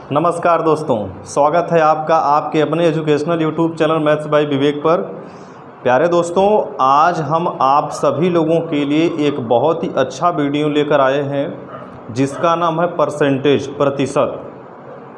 नमस्कार दोस्तों, स्वागत है आपका आपके अपने educational YouTube channel maths by Vivek पर। प्यारे दोस्तों, आज हम आप सभी लोगों के लिए एक बहुत ही अच्छा वीडियो लेकर आए हैं जिसका नाम है परसेंटेज, प्रतिशत।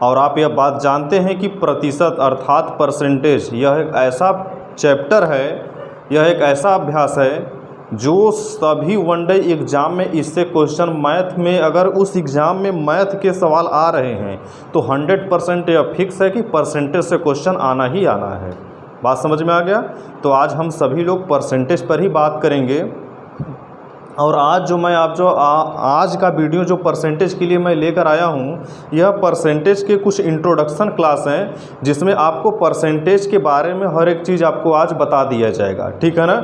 और आप यह बात जानते हैं कि प्रतिशत अर्थात परसेंटेज यह एक ऐसा चैप्टर है, यह एक ऐसा अभ्यास है जो सभी वनडे एग्ज़ाम में इससे क्वेश्चन मैथ में, अगर उस एग्ज़ाम में मैथ के सवाल आ रहे हैं तो 100% यह फिक्स है कि परसेंटेज से क्वेश्चन आना ही आना है। बात समझ में आ गया? तो आज हम सभी लोग परसेंटेज पर ही बात करेंगे। और आज आज का वीडियो जो परसेंटेज के लिए मैं लेकर आया हूँ, यह परसेंटेज के कुछ इंट्रोडक्शन क्लास हैं जिसमें आपको परसेंटेज के बारे में हर एक चीज़ आपको आज बता दिया जाएगा। ठीक है ना?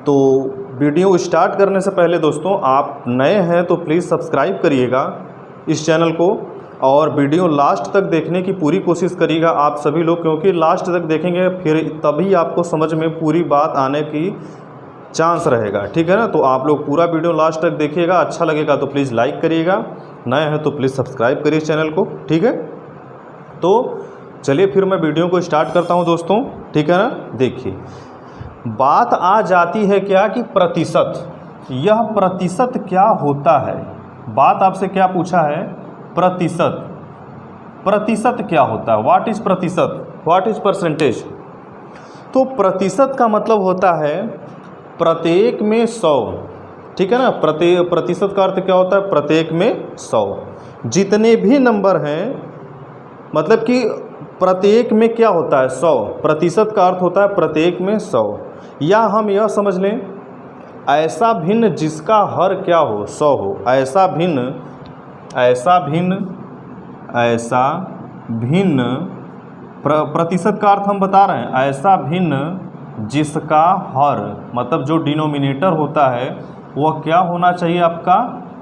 तो वीडियो स्टार्ट करने से पहले दोस्तों, आप नए हैं तो प्लीज़ सब्सक्राइब करिएगा इस चैनल को और वीडियो लास्ट तक देखने की पूरी कोशिश करिएगा आप सभी लोग, क्योंकि लास्ट तक देखेंगे फिर तभी आपको समझ में पूरी बात आने की चांस रहेगा। ठीक है ना? तो आप लोग पूरा वीडियो लास्ट तक देखिएगा। अच्छा लगेगा तो प्लीज़ लाइक करिएगा, नए हैं तो प्लीज़ सब्सक्राइब करिए चैनल को। ठीक है? तो चलिए फिर मैं वीडियो को स्टार्ट करता हूं दोस्तों। ठीक है ना? देखिए, बात आ जाती है क्या कि प्रतिशत। यह प्रतिशत क्या होता है? बात आपसे क्या पूछा है? प्रतिशत। प्रतिशत क्या होता है? व्हाट इज़ प्रतिशत? What is percentage? तो प्रतिशत का मतलब होता है प्रत्येक में 100। ठीक है ना? प्रतिशत का अर्थ क्या होता है? प्रत्येक में 100। जितने भी नंबर हैं, मतलब कि प्रत्येक में क्या होता है? 100। प्रतिशत का अर्थ होता है प्रत्येक में 100। या हम यह समझ लें, ऐसा भिन्न जिसका हर क्या हो? 100 हो। ऐसा भिन्न प्रतिशत का अर्थ हम बता रहे हैं, ऐसा भिन्न जिसका हर, मतलब जो डिनोमिनेटर होता है वह क्या होना चाहिए? आपका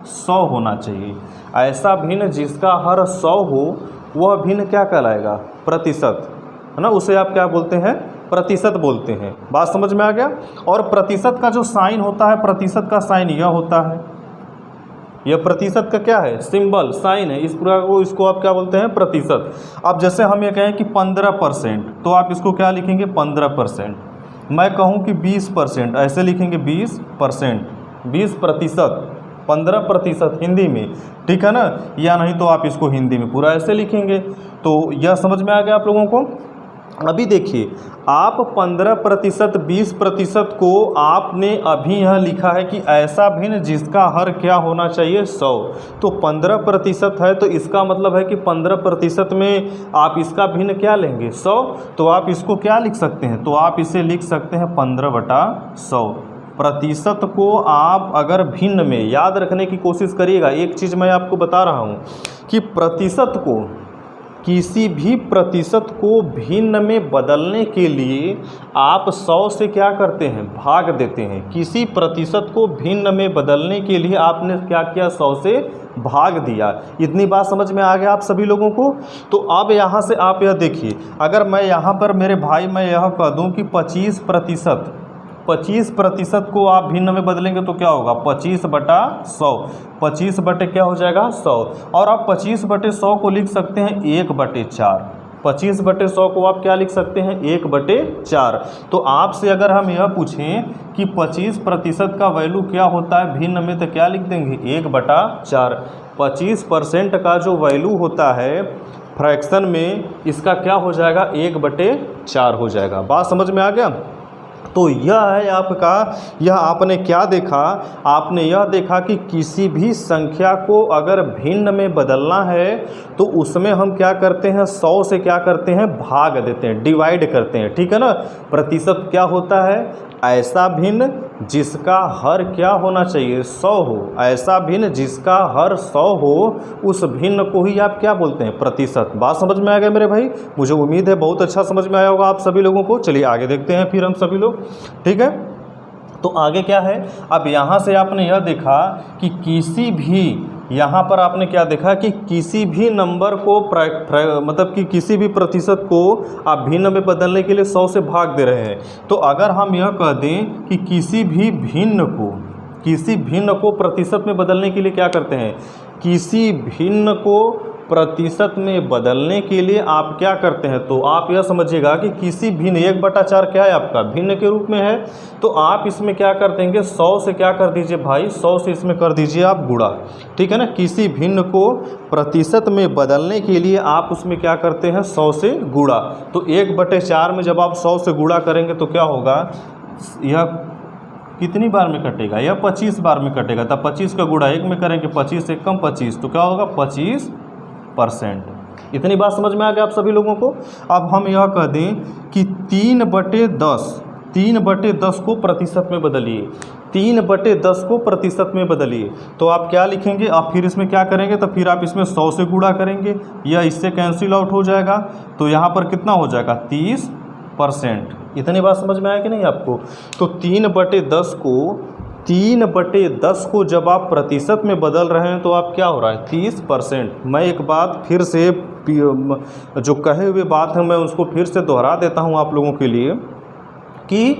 100 होना चाहिए। ऐसा भिन्न जिसका हर 100 हो वह भिन्न क्या कहलाएगा? प्रतिशत, है ना? उसे आप क्या बोलते हैं? प्रतिशत बोलते हैं। बात समझ में आ गया? और प्रतिशत का जो साइन होता है, प्रतिशत का साइन यह होता है। यह प्रतिशत का क्या है? सिंबल, साइन है। इस पूरा को, इसको आप क्या बोलते हैं? प्रतिशत। अब जैसे हम ये कहें कि 15%, तो आप इसको क्या लिखेंगे? 15%। मैं कहूँ कि 20%, ऐसे लिखेंगे 20%, 20%, 15% हिंदी में। ठीक है ना? या नहीं तो आप इसको हिंदी में पूरा ऐसे लिखेंगे। तो यह समझ में आ गया आप लोगों को? अभी देखिए, आप 15%, 20% को आपने अभी यहाँ लिखा है कि ऐसा भिन्न जिसका हर क्या होना चाहिए? 100। तो 15% है, तो इसका मतलब है कि 15% में आप इसका भिन्न क्या लेंगे? 100। तो आप इसको क्या लिख सकते हैं? तो आप इसे लिख सकते हैं 15/100। प्रतिशत को आप अगर भिन्न में याद रखने की कोशिश करिएगा। एक चीज़ मैं आपको बता रहा हूँ कि प्रतिशत को, किसी भी प्रतिशत को भिन्न में बदलने के लिए आप 100 से क्या करते हैं? भाग देते हैं। किसी प्रतिशत को भिन्न में बदलने के लिए आपने क्या किया? 100 से भाग दिया। इतनी बात समझ में आ गया आप सभी लोगों को? तो अब यहाँ से आप यह देखिए, अगर मैं यहाँ पर मेरे भाई मैं यह कह दूँ कि 25% को आप भिन्न में बदलेंगे तो क्या होगा? 25/100। 25 बटे क्या हो जाएगा? 100। और आप 25/100 को लिख सकते हैं 1/4। 25/100 को आप क्या लिख सकते हैं? 1/4। तो आपसे अगर हम यह पूछें कि 25% का वैल्यू क्या होता है भिन्न में, तो क्या लिख देंगे? 1/4। 25% का जो वैल्यू होता है फ्रैक्शन में, इसका क्या हो जाएगा? 1/4 हो जाएगा। बात समझ में आ गया? तो यह है आपका, यह आपने क्या देखा? आपने यह देखा कि किसी भी संख्या को अगर भिन्न में बदलना है तो उसमें हम क्या करते हैं? 100 से क्या करते हैं? भाग देते हैं, डिवाइड करते हैं। ठीक है ना? प्रतिशत क्या होता है? ऐसा भिन्न जिसका हर क्या होना चाहिए? 100 हो। ऐसा भिन्न जिसका हर 100 हो, उस भिन्न को ही आप क्या बोलते हैं? प्रतिशत। बात समझ में आ गया मेरे भाई? मुझे उम्मीद है बहुत अच्छा समझ में आया होगा आप सभी लोगों को। चलिए आगे देखते हैं फिर हम सभी लोग। ठीक है? तो आगे क्या है? अब यहाँ से आपने यह देखा कि किसी भी, यहाँ पर आपने क्या देखा कि किसी भी नंबर को मतलब कि किसी भी प्रतिशत को आप भिन्न में बदलने के लिए 100 से भाग दे रहे हैं। तो अगर हम यह कह दें कि किसी भी भिन्न को प्रतिशत में बदलने के लिए क्या करते हैं? किसी भिन्न को प्रतिशत में बदलने के लिए आप क्या करते हैं, तो आप यह समझिएगा कि किसी भिन्न 1/4 क्या है आपका भिन्न के रूप में है, तो आप इसमें क्या कर देंगे 100 से क्या कर दीजिए भाई 100 से इसमें कर दीजिए आप गुणा, ठीक है ना। किसी भिन्न को प्रतिशत में बदलने के लिए आप उसमें क्या करते हैं 100 से गुणा। तो 1/4 में जब आप 100 से गुणा करेंगे तो क्या होगा, यह कितनी बार में कटेगा, यह 25 बार में कटेगा। तब 25 का गुणा 1 में करेंगे, 25 से कम 25, तो क्या होगा 25%। इतनी बात समझ में आ गया आप सभी लोगों को। अब हम यह कह दें कि 3/10 को प्रतिशत में बदलिए, 3/10 को प्रतिशत में बदलिए, तो आप क्या लिखेंगे, आप फिर इसमें क्या करेंगे, तो फिर आप इसमें 100 से गुणा करेंगे, यह इससे कैंसिल आउट हो जाएगा, तो यहाँ पर कितना हो जाएगा 30%। इतनी बात समझ में आया कि नहीं आपको। तो 3/10 को जब आप प्रतिशत में बदल रहे हैं तो आप क्या हो रहा है 30%। मैं एक बात फिर से जो कहे हुए बात है मैं उसको फिर से दोहरा देता हूं आप लोगों के लिए कि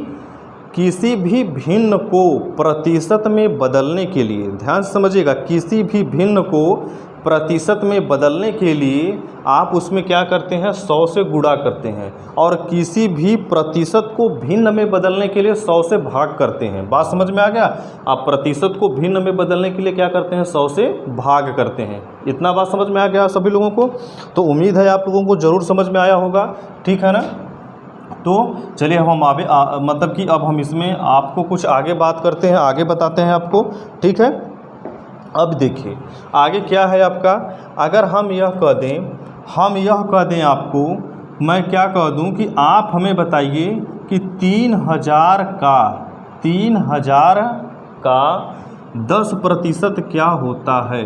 किसी भी भिन्न को प्रतिशत में बदलने के लिए, ध्यान से समझिएगा, किसी भी भिन्न को प्रतिशत में बदलने के लिए आप उसमें क्या करते हैं 100 से गुणा करते हैं, और किसी भी प्रतिशत को भिन्न में बदलने के लिए 100 से भाग करते हैं। बात समझ में आ गया। आप प्रतिशत को भिन्न में बदलने के लिए क्या करते हैं 100 से भाग करते हैं। इतना बात समझ में आ गया सभी लोगों को। तो उम्मीद है आप लोगों को ज़रूर समझ में आया होगा, ठीक है ना। तो चलिए हम मतलब कि अब हम इसमें आपको कुछ आगे बात करते हैं, आगे बताते हैं आपको, ठीक है। अब देखिए आगे क्या है आपका, अगर हम यह कह दें आपको, मैं क्या कह दूं कि आप हमें बताइए कि 3000 का 10% क्या होता है।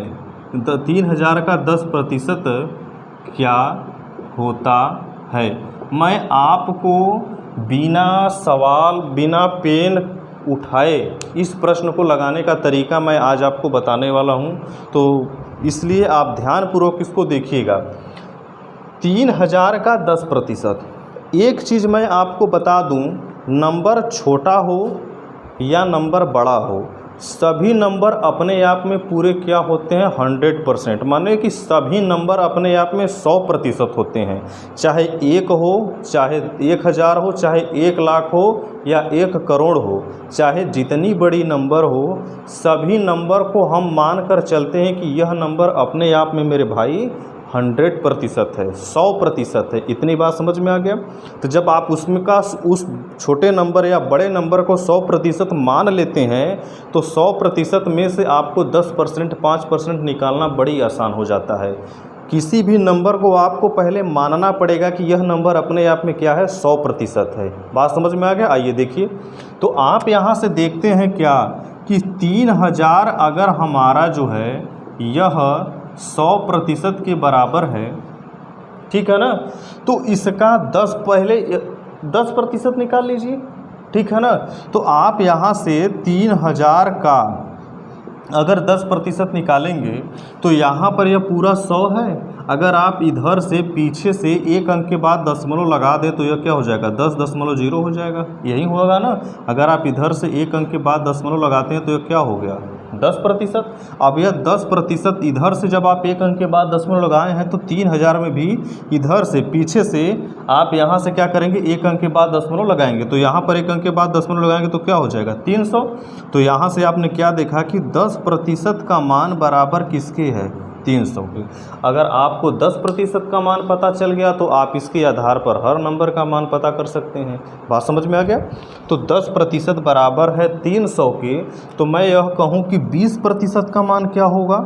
3000 का 10% क्या होता है। मैं आपको बिना सवाल बिना पेन उठाए इस प्रश्न को लगाने का तरीका मैं आज आपको बताने वाला हूं, तो इसलिए आप ध्यानपूर्वक इसको देखिएगा। 3000 का 10%। एक चीज़ मैं आपको बता दूं, नंबर छोटा हो या नंबर बड़ा हो, सभी नंबर अपने आप में पूरे क्या होते हैं 100%। माने कि सभी नंबर अपने आप में 100% होते हैं, चाहे 1 हो, चाहे 1000 हो, चाहे 1 लाख हो या 1 करोड़ हो, चाहे जितनी बड़ी नंबर हो, सभी नंबर को हम मान कर चलते हैं कि यह नंबर अपने आप में मेरे भाई 100% है, 100% है। इतनी बात समझ में आ गया। तो जब आप उसमें का उस छोटे नंबर या बड़े नंबर को 100% मान लेते हैं तो 100% में से आपको 10%, 5% निकालना बड़ी आसान हो जाता है। किसी भी नंबर को आपको पहले मानना पड़ेगा कि यह नंबर अपने आप में क्या है 100% है। बात समझ में आ गया। आइए देखिए, तो आप यहाँ से देखते हैं क्या कि 3000 अगर हमारा जो है यह 100% के बराबर है, ठीक है ना, तो इसका 10% निकाल लीजिए, ठीक है ना। तो आप यहाँ से 3000 का अगर 10% निकालेंगे तो यहाँ पर यह पूरा 100 है। अगर आप इधर से पीछे से एक अंक के बाद दशमलव लगा दें तो यह क्या हो जाएगा 10.0 हो जाएगा, यही होगा ना। अगर आप इधर से एक अंक के बाद दशमलव लगाते हैं तो यह क्या हो गया 10%। अब यह 10% इधर से जब आप एक अंक के बाद दशमलव लगाए हैं तो 3000 में भी इधर से पीछे से आप यहाँ से क्या करेंगे एक अंक के बाद दशमलव लगाएंगे, तो यहाँ पर एक अंक के बाद दशमलव लगाएंगे तो क्या हो जाएगा 300। तो यहाँ से आपने क्या देखा कि 10% का मान बराबर किसके है 300 के। अगर आपको 10% का मान पता चल गया तो आप इसके आधार पर हर नंबर का मान पता कर सकते हैं। बात समझ में आ गया। तो 10% बराबर है 300 के, तो मैं यह कहूँ कि 20% का मान क्या होगा,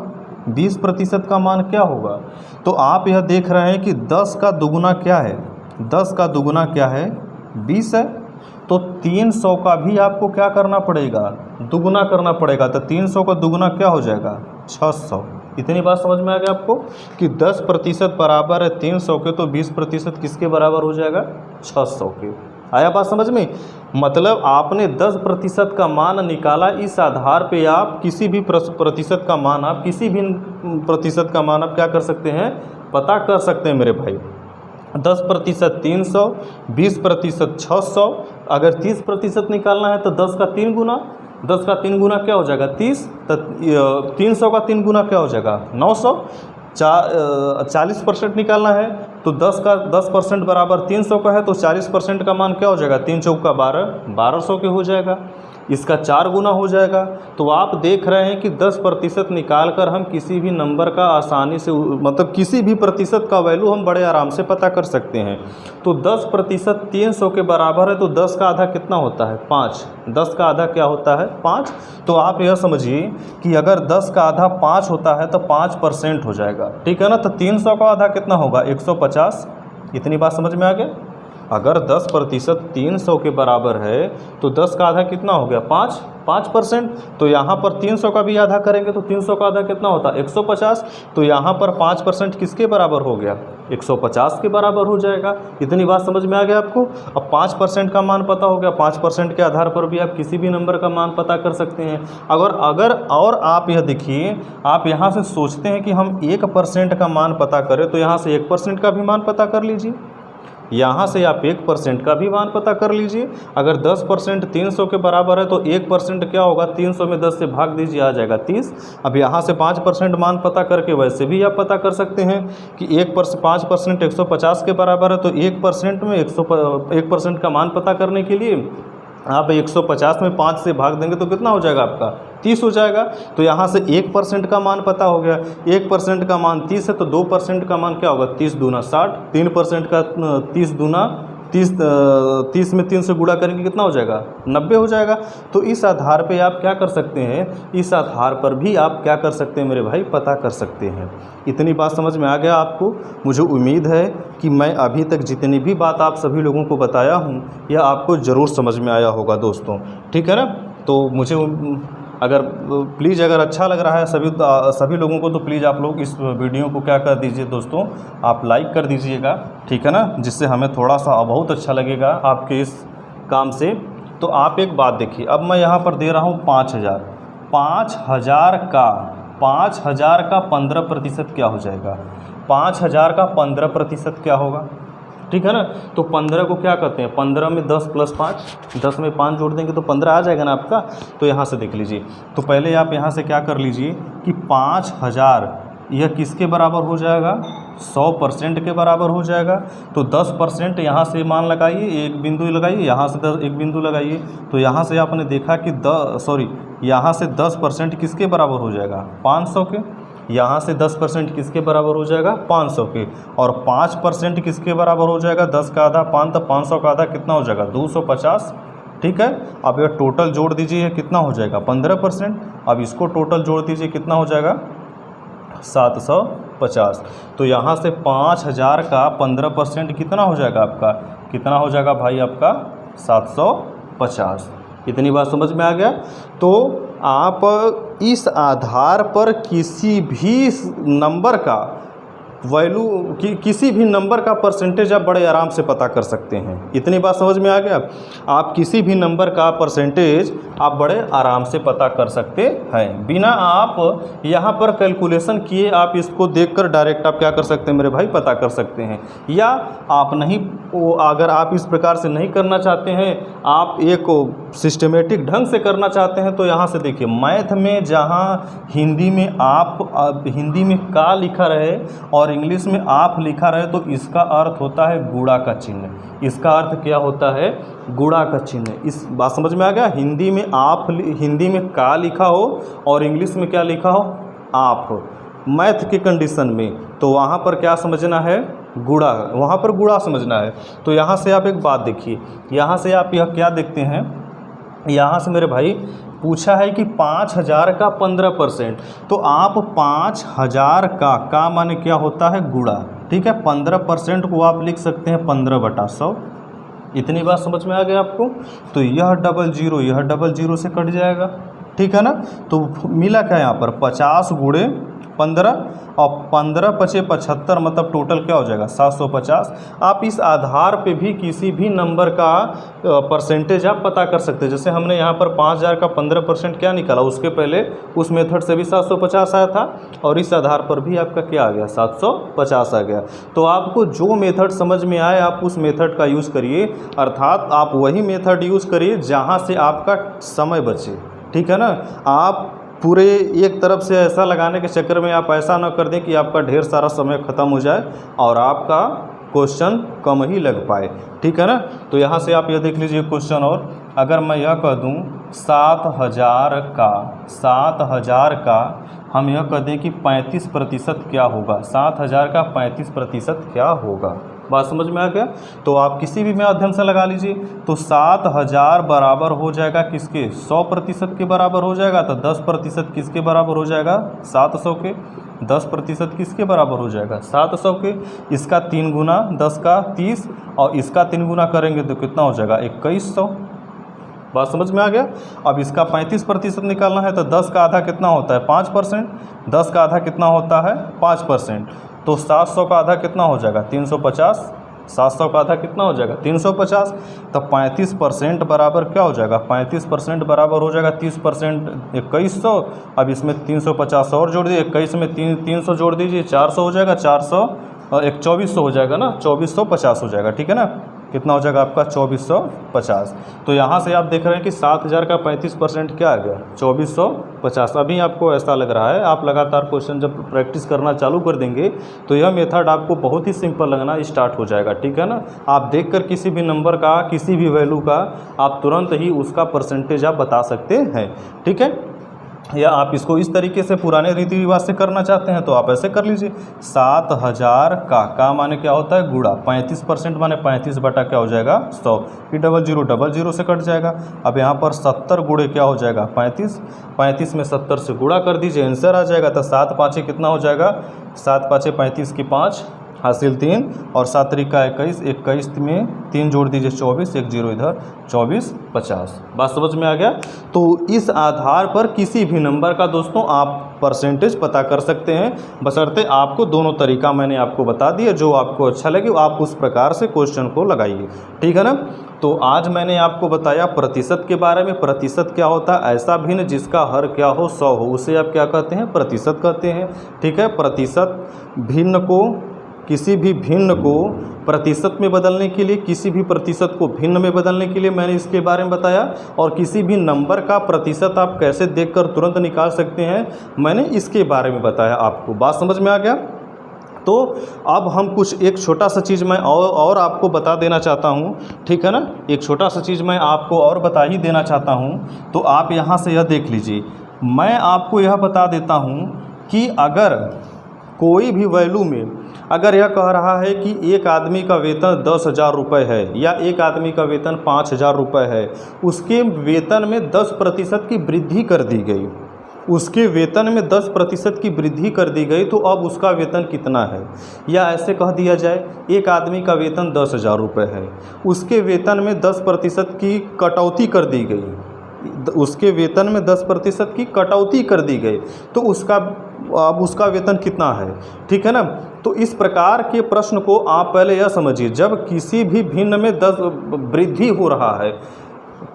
20% का मान क्या होगा। तो आप यह देख रहे हैं कि 10 का दुगुना क्या है, 10 का दुगुना क्या है 20 है। तो 300 का भी आपको क्या करना पड़ेगा दुगुना करना पड़ेगा। तो 300 का दुगुना क्या हो जाएगा 600। इतनी बात समझ में आ गया आपको कि 10% बराबर है 300 के, तो 20% किसके बराबर हो जाएगा 600 के। आया बात समझ में। मतलब आपने 10% का मान निकाला, इस आधार पे आप किसी भी प्रतिशत का मान आप किसी भी प्रतिशत का मान आप क्या कर सकते हैं पता कर सकते हैं मेरे भाई। 10% 300, 20% 600, अगर 30% निकालना है तो 10 का 3 गुना, 10 का 3 गुना क्या हो जाएगा 30, तो 300 का 3 गुना क्या हो जाएगा 900। 40% निकालना है तो 10% बराबर 300 का है, तो 40% का मान क्या हो जाएगा, 3 चौका 12, 1200 के हो जाएगा। इसका 4 गुना हो जाएगा। तो आप देख रहे हैं कि 10% निकाल कर हम किसी भी नंबर का आसानी से, मतलब किसी भी प्रतिशत का वैल्यू हम बड़े आराम से पता कर सकते हैं। तो 10% 300 के बराबर है, तो 10 का आधा कितना होता है, 5। 10 का आधा क्या होता है, 5। तो आप यह समझिए कि अगर 10 का आधा 5 होता है तो 5% हो जाएगा, ठीक है ना। तो 300 का आधा कितना होगा, 150। इतनी बात समझ में आ गया। अगर 10% 300 के बराबर है तो 10 का आधा कितना हो गया, 5%। तो यहाँ पर 300 का भी आधा करेंगे तो 300 का आधा कितना होता है, 150। तो यहाँ पर 5% किसके बराबर हो गया, 150 के बराबर हो जाएगा। इतनी बात समझ में आ गया आपको। अब 5% का मान पता हो गया, 5% के आधार पर भी आप किसी भी नंबर का मान पता कर सकते हैं। अगर और आप यह देखिए, आप यहाँ से सोचते हैं कि हम 1% का मान पता करें, तो यहाँ से 1% का भी मान पता कर लीजिए। यहाँ से आप 1% का भी मान पता कर लीजिए। अगर 10% 300 के बराबर है तो 1% क्या होगा, 300 में 10 से भाग दीजिए, आ जाएगा 30। अब यहाँ से 5% मान पता करके वैसे भी आप पता कर सकते हैं कि 5% 150 के बराबर है, तो 1% में 1% का मान पता करने के लिए आप 150 में 5 से भाग देंगे तो कितना हो जाएगा आपका, 30 हो जाएगा। तो यहाँ से 1% का मान पता हो गया। 1% का मान 30 है, तो 2% का मान क्या होगा, 30 दूना 60। 3% का 30 दूना 30 में 3 से गुणा करेंगे कितना हो जाएगा, 90 हो जाएगा। तो इस आधार पे आप क्या कर सकते हैं, इस आधार पर भी आप क्या कर सकते हैं मेरे भाई, पता कर सकते हैं। इतनी बात समझ में आ गया आपको। मुझे उम्मीद है कि मैं अभी तक जितनी भी बात आप सभी लोगों को बताया हूँ यह आपको ज़रूर समझ में आया होगा दोस्तों, ठीक है ना। तो मुझे अगर प्लीज़ अगर अच्छा लग रहा है सभी लोगों को, तो प्लीज़ आप लोग इस वीडियो को क्या कर दीजिए दोस्तों, आप लाइक कर दीजिएगा, ठीक है ना, जिससे हमें थोड़ा सा बहुत अच्छा लगेगा आपके इस काम से। तो आप एक बात देखिए, अब मैं यहाँ पर दे रहा हूँ 5000। 5000 का 15% क्या हो जाएगा, 5000 का 15% क्या होगा, ठीक है ना। तो 15 को क्या करते हैं, 15 में 10 + 5, 10 में 5 जोड़ देंगे तो 15 आ जाएगा ना आपका। तो यहाँ से देख लीजिए, तो पहले आप यहाँ से क्या कर लीजिए कि 5000 यह किसके बराबर हो जाएगा, 100% के बराबर हो जाएगा। तो 10% यहाँ से मान लगाइए, एक बिंदु लगाइए, यहाँ से 10 एक बिंदु लगाइए। तो यहाँ से आपने देखा कि यहाँ से 10% किसके बराबर हो जाएगा, 500 के। यहाँ से 10% किसके बराबर हो जाएगा, 500 के। और 5% किसके बराबर हो जाएगा, 10 का आधा 5, तो 500 का आधा कितना हो जाएगा, 250, ठीक है। अब ये टोटल जोड़ दीजिए, कितना हो जाएगा, 15%। अब इसको टोटल जोड़ दीजिए, कितना हो जाएगा, 750। तो यहाँ से 5000 का 15% कितना हो जाएगा आपका, कितना हो जाएगा भाई आपका, 750। इतनी बात समझ में आ गया। तो आप इस आधार पर किसी भी नंबर का वैल्यू किसी भी नंबर का परसेंटेज आप बड़े आराम से पता कर सकते हैं। इतनी बात समझ में आ गया। आप किसी भी नंबर का परसेंटेज आप बड़े आराम से पता कर सकते हैं, बिना आप यहाँ पर कैलकुलेशन किए। आप इसको देखकर डायरेक्ट आप क्या कर सकते हैं मेरे भाई, पता कर सकते हैं। या आप नहीं, अगर आप इस प्रकार से नहीं करना चाहते हैं, आप एक सिस्टमेटिक ढंग से करना चाहते हैं, तो यहाँ से देखिए, मैथ में जहाँ हिंदी में का लिखा रहे और इंग्लिश में आप लिखा रहे, तो इसका अर्थ होता है गुणा का चिन्ह। इसका अर्थ क्या होता है, गुणा का चिन्ह। इस बात समझ में आ गया। हिंदी में का लिखा हो और इंग्लिश में क्या लिखा हो, आप हो, मैथ के कंडीशन में, तो वहाँ पर क्या समझना है, गुणा, वहाँ पर गुणा समझना है। तो यहाँ से आप एक बात देखिए, यहाँ से आप यह क्या देखते हैं, यहाँ से मेरे भाई पूछा है कि 5000 का 15%, तो आप 5000 का माने क्या होता है, गुणा, ठीक है। 15% को आप लिख सकते हैं 15/100। इतनी बात समझ में आ गया आपको। तो यह डबल जीरो से कट जाएगा, ठीक है ना। तो मिला क्या यहाँ पर, 50 × 15 और 15 × 5 = 75, मतलब टोटल क्या हो जाएगा, 750। आप इस आधार पे भी किसी भी नंबर का परसेंटेज आप पता कर सकते हैं। जैसे हमने यहाँ पर 5000 का 15% क्या निकाला, उसके पहले उस मेथड से भी 750 आया था, और इस आधार पर भी आपका क्या आ गया, 750 आ गया। तो आपको जो मेथड समझ में आए आप उस मेथड का यूज़ करिए, अर्थात आप वही मेथड यूज़ करिए जहाँ से आपका समय बचे, ठीक है ना। आप पूरे एक तरफ से ऐसा लगाने के चक्कर में आप ऐसा ना कर दें कि आपका ढेर सारा समय ख़त्म हो जाए और आपका क्वेश्चन कम ही लग पाए, ठीक है ना। तो यहाँ से आप यह देख लीजिए क्वेश्चन, और अगर मैं यह कह दूँ 7,000 का हम यह कह दें कि 35% क्या होगा, 7,000 का 35% क्या होगा, बात समझ में आ गया। तो आप किसी भी माध्यम से लगा लीजिए। तो 7,000 बराबर हो जाएगा किसके, 100% के बराबर हो जाएगा। तो 10% किसके बराबर हो जाएगा, 700 के। 10% किसके बराबर हो जाएगा, 700 के। इसका 3 गुना 10 का 30 और इसका 3 गुना करेंगे तो कितना हो जाएगा, 2100। बात समझ में आ गया। अब इसका 35% निकालना है तो 10 का आधा कितना होता है, 5%। 10 का आधा कितना होता है, 5%। तो 700 का आधा कितना हो जाएगा, 350। 700 का आधा कितना हो जाएगा, 350। तो 35% बराबर क्या हो जाएगा, 35% बराबर हो जाएगा 30%, 2100। अब इसमें 350 और जोड़ दीजिए, 21 में 300 जोड़ दीजिए, 400 हो जाएगा। 400 और 2400 हो जाएगा ना, 2450 हो जाएगा, ठीक है ना। कितना हो जाएगा आपका, 2450। तो यहाँ से आप देख रहे हैं कि 7,000 का 35% क्या आ गया, 2450। अभी आपको ऐसा लग रहा है, आप लगातार क्वेश्चन जब प्रैक्टिस करना चालू कर देंगे तो यह मेथड आपको बहुत ही सिंपल लगना स्टार्ट हो जाएगा, ठीक है ना। आप देखकर किसी भी नंबर का, किसी भी वैल्यू का आप तुरंत ही उसका परसेंटेज आप बता सकते हैं, ठीक है। या आप इसको इस तरीके से पुराने रीति रिवाज से करना चाहते हैं तो आप ऐसे कर लीजिए। 7,000 का माने क्या होता है, गुणा 35% माने 35 बटा क्या हो जाएगा, 100। फिर 00 से कट जाएगा। अब यहाँ पर 70 गुणे क्या हो जाएगा, 35। 35 में 70 से गुणा कर दीजिए, आंसर आ जाएगा। तो 7 5 कितना हो जाएगा, 7 5 35 की 5 हासिल 3 और 7 का 21। 21 में 3 जोड़ दीजिए 24, 1 0 इधर, 2450। बात समझ में आ गया। तो इस आधार पर किसी भी नंबर का दोस्तों आप परसेंटेज पता कर सकते हैं, बशर्ते आपको दोनों तरीका मैंने आपको बता दिया, जो आपको अच्छा लगे आप उस प्रकार से क्वेश्चन को लगाइए, ठीक है ना। तो आज मैंने आपको बताया प्रतिशत के बारे में। प्रतिशत क्या होता है, ऐसा भिन्न जिसका हर क्या हो, 100 हो, उसे आप क्या कहते हैं, प्रतिशत कहते हैं, ठीक है। प्रतिशत भिन्न को, किसी भी भिन्न को प्रतिशत में बदलने के लिए, किसी भी प्रतिशत को भिन्न में बदलने के लिए मैंने इसके बारे में बताया। और किसी भी नंबर का प्रतिशत आप कैसे देखकर तुरंत निकाल सकते हैं, मैंने इसके बारे में बताया आपको। बात समझ में आ गया। तो अब हम कुछ एक छोटा सा चीज़ मैं और आपको बता देना चाहता हूँ, ठीक है ना। एक छोटा सा चीज़ मैं आपको और बता ही देना चाहता हूँ। तो आप यहाँ से यह देख लीजिए, मैं आपको यह बता देता हूँ कि अगर कोई भी वैल्यू में अगर यह कह रहा है कि एक आदमी का वेतन 10,000 रुपये है या एक आदमी का वेतन 5,000 रुपये है, उसके वेतन में 10% की वृद्धि कर दी गई, उसके वेतन में 10% की वृद्धि कर दी गई, तो अब उसका वेतन कितना है। या ऐसे कह दिया जाए, एक आदमी का वेतन 10,000 रुपये है, उसके वेतन में 10% की कटौती कर दी गई, उसके वेतन में 10% की कटौती कर दी गई, तो अब उसका वेतन कितना है, ठीक है ना। तो इस प्रकार के प्रश्न को आप पहले यह समझिए, जब किसी भी भिन्न में 10 वृद्धि हो रहा है,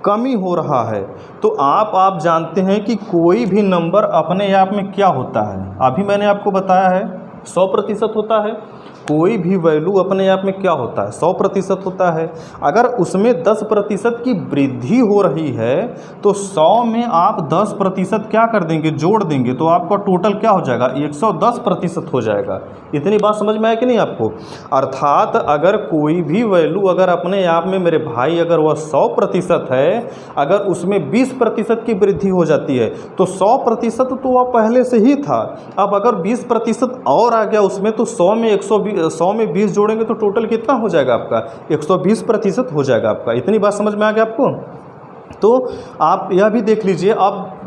कमी हो रहा है, तो आप जानते हैं कि कोई भी नंबर अपने आप में क्या होता है। अभी मैंने आपको बताया है 100% होता है। कोई भी वैल्यू अपने आप में क्या होता है, 100% होता है। अगर उसमें 10% की वृद्धि हो रही है तो 100 में आप 10% क्या कर देंगे, जोड़ देंगे, तो आपका टोटल क्या हो जाएगा, 110% हो जाएगा। इतनी बात समझ में आए कि नहीं आपको। अर्थात अगर कोई भी वैल्यू अगर अपने आप में मेरे भाई अगर वह 100% है, अगर उसमें 20% की वृद्धि हो जाती है तो 100% तो वह पहले से ही था। अब अगर 20% और आ गया उसमें, तो 100 में 20 जोड़ेंगे तो टोटल कितना हो जाएगा आपका, 120% हो जाएगा आपका। इतनी बात समझ में आ गया आपको। तो आप यह भी देख लीजिए, अब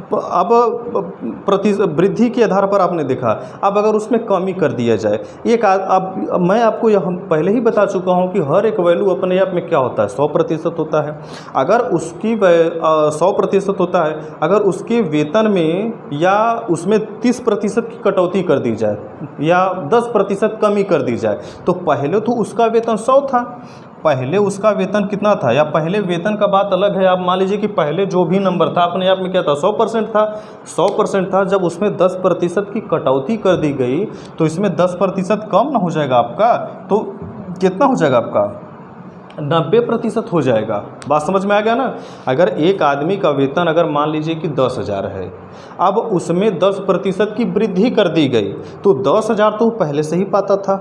वृद्धि के आधार पर आपने देखा, अब अगर उसमें कमी कर दिया जाए, अब मैं आपको यह पहले ही बता चुका हूं कि हर एक वैल्यू अपने आप में क्या होता है, 100% होता है। अगर उसकी 100% होता है, अगर उसके वेतन में या उसमें 30% की कटौती कर दी जाए या 10% कमी कर दी जाए, तो पहले तो उसका वेतन 100 था, पहले उसका वेतन कितना था, या पहले वेतन का बात अलग है। आप मान लीजिए कि पहले जो भी नंबर था अपने आप में क्या था, 100% था, 100% था। जब उसमें 10% की कटौती कर दी गई तो इसमें 10% कम ना हो जाएगा आपका, तो कितना हो जाएगा आपका, 90% हो जाएगा। बात समझ में आ गया ना। अगर एक आदमी का वेतन अगर मान लीजिए कि 10,000 है, अब उसमें 10% की वृद्धि कर दी गई, तो 10,000 तो पहले से ही पाता था,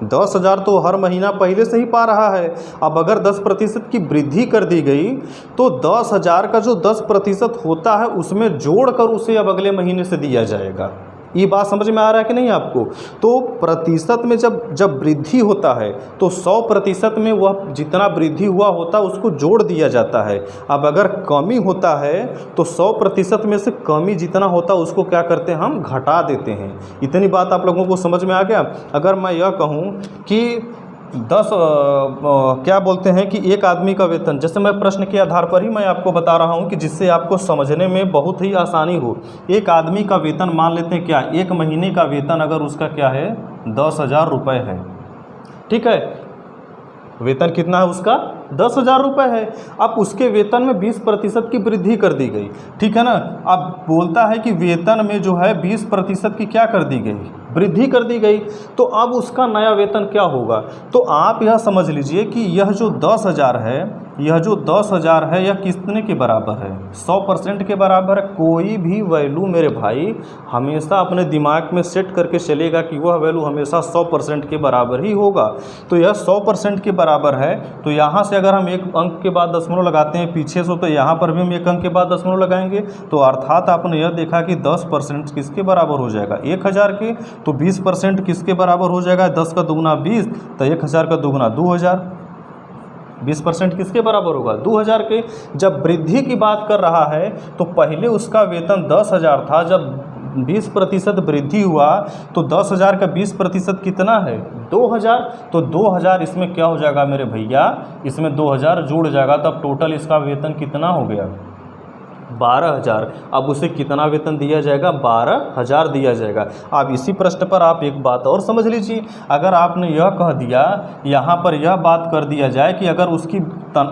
10,000 तो हर महीना पहले से ही पा रहा है। अब अगर 10% की वृद्धि कर दी गई तो 10,000 का जो 10% होता है उसमें जोड़कर उसे अब अगले महीने से दिया जाएगा। ये बात समझ में आ रहा है कि नहीं आपको। तो प्रतिशत में जब वृद्धि होता है तो 100% में वह जितना वृद्धि हुआ होता है उसको जोड़ दिया जाता है। अब अगर कमी होता है तो 100% में से कमी जितना होता है उसको क्या करते हैं, हम घटा देते हैं। इतनी बात आप लोगों को समझ में आ गया। अगर मैं यह कहूँ कि क्या बोलते हैं कि एक आदमी का वेतन, जैसे मैं प्रश्न के आधार पर ही मैं आपको बता रहा हूं कि जिससे आपको समझने में बहुत ही आसानी हो। एक आदमी का वेतन मान लेते हैं, क्या एक महीने का वेतन अगर उसका क्या है 10,000 रुपये है, ठीक है, वेतन कितना है उसका 10,000 रुपये है। अब उसके वेतन में 20% की वृद्धि कर दी गई, ठीक है ना। अब बोलता है कि वेतन में जो है 20% की क्या कर दी गई, वृद्धि कर दी गई। तो अब उसका नया वेतन क्या होगा। तो आप यह समझ लीजिए कि यह जो 10,000 है, यह जो 10,000 है यह कितने के बराबर है, 100% के बराबर है। कोई भी वैल्यू मेरे भाई हमेशा अपने दिमाग में सेट करके चलेगा कि वह वैल्यू हमेशा 100% के बराबर ही होगा। तो यह 100% के बराबर है। तो यहाँ से अगर हम एक अंक के बाद दशमलव लगाते हैं पीछे से, तो यहाँ पर भी हम एक अंक के बाद दशमलव लगाएंगे। तो अर्थात आपने यह देखा कि 10% किसके बराबर हो जाएगा 1,000 के। तो 20% किसके बराबर हो जाएगा, 10 का दुगुना 20, तो 1,000 का दुगुना 2,000। 20% किसके बराबर होगा 2,000 के। जब वृद्धि की बात कर रहा है तो पहले उसका वेतन 10,000 था, जब 20% वृद्धि हुआ तो 10,000 का 20% कितना है 2,000। तो 2,000 इसमें क्या हो जाएगा मेरे भैया, इसमें 2,000 जुड़ जाएगा, तब टोटल इसका वेतन कितना हो गया 12,000। अब उसे कितना वेतन दिया जाएगा 12,000 दिया जाएगा। अब इसी प्रश्न पर आप एक बात और समझ लीजिए। अगर आपने यह कह दिया, यहाँ पर यह बात कर दिया जाए कि अगर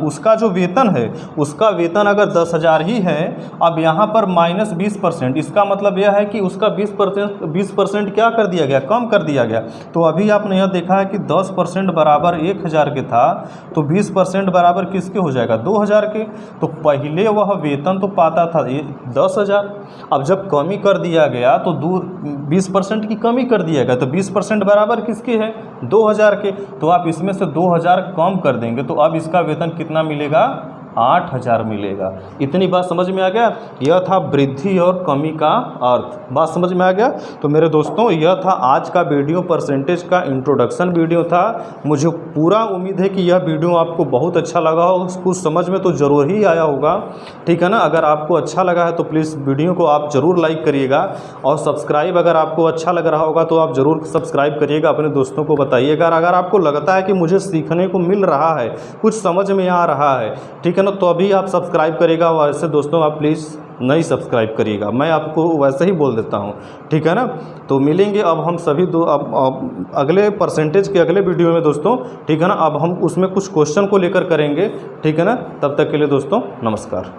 उसका जो वेतन है उसका वेतन अगर 10,000 ही है, अब यहाँ पर -20%, इसका मतलब यह है कि उसका 20% क्या कर दिया गया, कम कर दिया गया। तो अभी आपने यह देखा है कि 10% बराबर 1,000 के था, तो 20% बराबर किसके हो जाएगा 2,000 के। तो पहले वह वेतन तो पाता था 10,000, अब जब कमी कर दिया गया तो 20% की कमी कर दिया गया, तो 20% बराबर किसके है 2,000 के। तो आप इसमें से 2,000 कम कर देंगे तो अब इसका वेतन कितना मिलेगा 8,000 मिलेगा। इतनी बात समझ में आ गया। यह था वृद्धि और कमी का अर्थ। बात समझ में आ गया। तो मेरे दोस्तों यह था आज का वीडियो, परसेंटेज का इंट्रोडक्शन वीडियो था। मुझे पूरा उम्मीद है कि यह वीडियो आपको बहुत अच्छा लगा हो, कुछ समझ में तो ज़रूर ही आया होगा, ठीक है ना। अगर आपको अच्छा लगा है तो प्लीज़ वीडियो को आप ज़रूर लाइक करिएगा, और सब्सक्राइब अगर आपको अच्छा लग रहा होगा तो आप ज़रूर सब्सक्राइब करिएगा, अपने दोस्तों को बताइएगा। अगर आपको लगता है कि मुझे सीखने को मिल रहा है, कुछ समझ में आ रहा है, ठीक है ना, तो अभी आप सब्सक्राइब करिएगा। वैसे दोस्तों आप प्लीज़ नहीं सब्सक्राइब करिएगा, मैं आपको वैसे ही बोल देता हूँ, ठीक है ना। तो मिलेंगे अब हम सभी अब अगले परसेंटेज के अगले वीडियो में दोस्तों, ठीक है ना। अब हम उसमें कुछ क्वेश्चन को लेकर करेंगे, ठीक है ना। तब तक के लिए दोस्तों नमस्कार।